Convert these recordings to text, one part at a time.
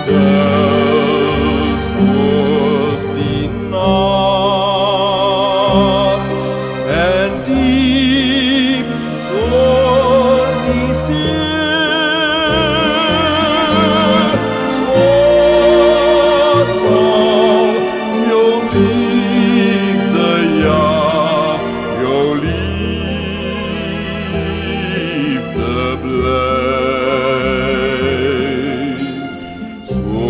Stels was die Nacht, en diep zoals die zee. Zo zal jouw liefde, ja, jouw liefde blijft. Zo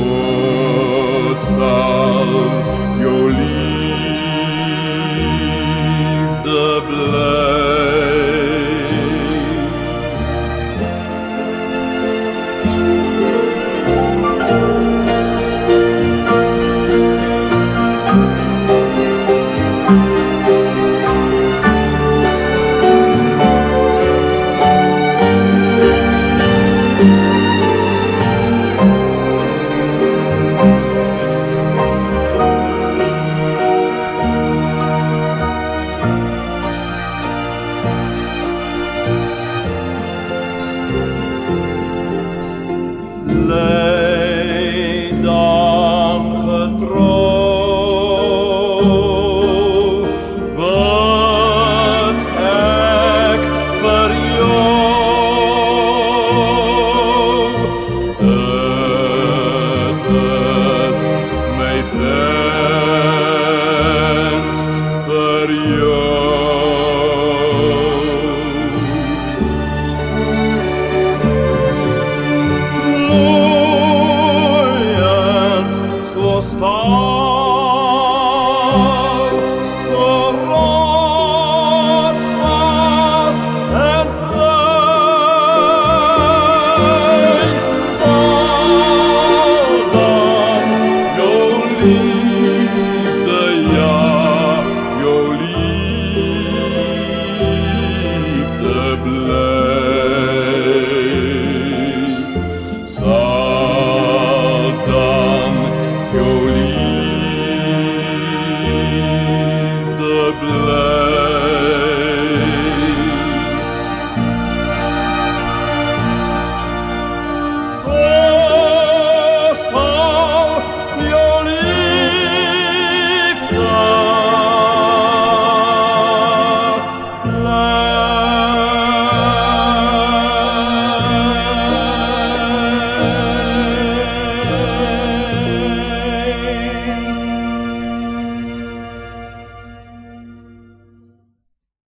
zal jouw liefde blijft. Leid dan getrouw, bid ek vir jou. Dit is my wens vir jou. Star, so rotsvast en vrij, zal dan jouw liefde, ja, jouw liefde blijven.